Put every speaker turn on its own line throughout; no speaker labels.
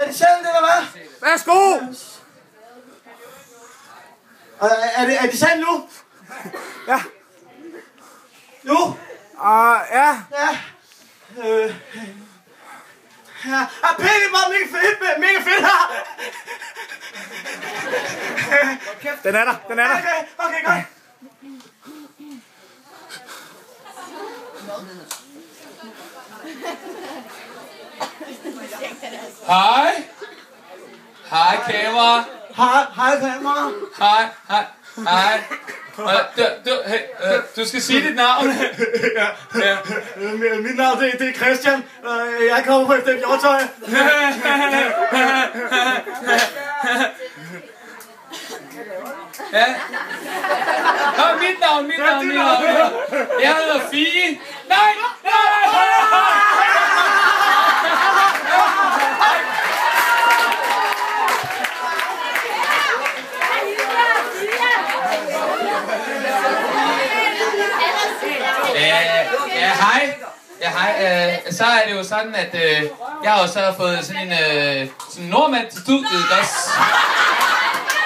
det sandt, eller hvad?
Værsgo!
Er det sandt nu?
Ja.
Nu?
Ja.
Ja. Ja, Pelle var mega fedt her.
Den er der.
Okay, godt.
Hej. Hej, kamera.
Hej, kamera.
Hej. Du skal sige dit navn.
Ja. Mit navn det er Christian. Jeg kommer på efter hjortøj.
Ja. Mit navn. Jeg hedder Fie. Nej. Ja, hej. Så er det jo sådan, at jeg har jo så fået sådan en nordmand til studiet også.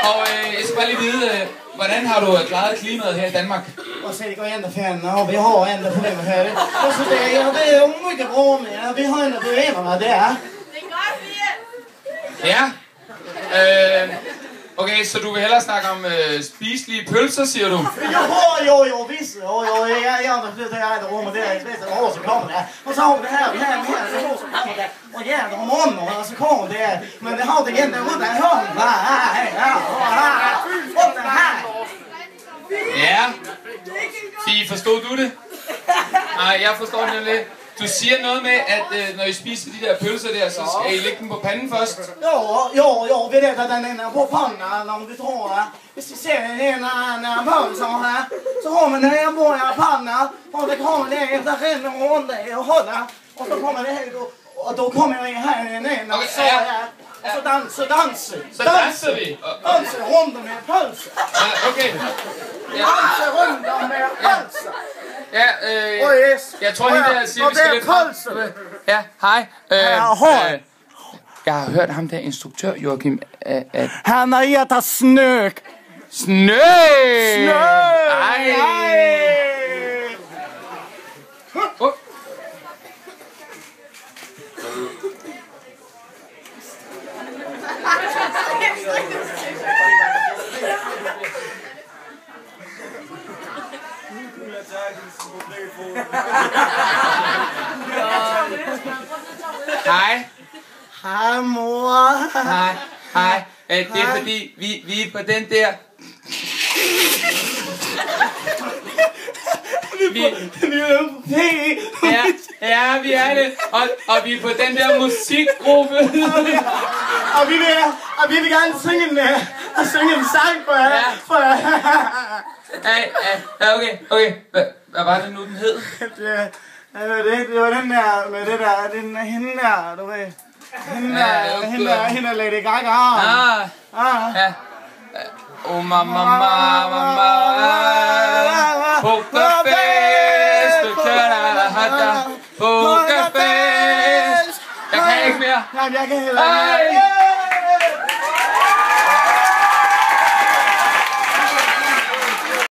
Og jeg skal bare lige vide, hvordan har du klaret klimaet her i Danmark?
Och så det går ända fan och vi har ändå problem här. Och så det är mycket bra med. Vi har ändå problemer det är.
Det er godt, Fie.
Ja. Okay, så du vil hellere snakke om spiselige pølser, siger du?
Jo, visst. Jo, jag har flyttat här i rummet där. Jag vet att så kommer det. Och så har vi det här, så kommer det. Och ja, de morgonen och så kommer det. Men det har det igen där ute. Och den här.
Ja. Fie, forstod du det? Nej, jeg forstår det nemlig. Du siger noget med, at når I spiser de der pølser der, så skal I lægge dem på panden først?
Jo, vi vet att den är på pannan om du tror det. Hvis vi ser den ena pölsen här, så har man den här på pannan och det kommer det efter en runda och hålla. Och så kommer det här och då kommer jag här i den ena och så här. Och så danser vi.
Så danser vi?
Danser runder med pölser.
Ja, okay.
Danser runder med pölser.
Ja, jeg tror hende der siger, vi skal lidt frem. Ja, hej. Jeg har hørt ham der instruktør, Joachim, at...
Han har gett oss snök.
Snø! Ej! Hej.
Hej, mor.
Hej. Det er fordi, vi er på den der... Ja, vi er det. Og vi er på den der musikgruppe.
Og vi vil gerne synge en sang for jer.
Ja, okay. Hvad var det nu, den hed?
Det var den der med det der, den hende der, du ved. Hende der Lady Gaga.
Ja. Oh mama, pokerfest, du kører hatter, pokerfest. Jeg kan ikke mere.
Nej, jeg kan heller ikke mere.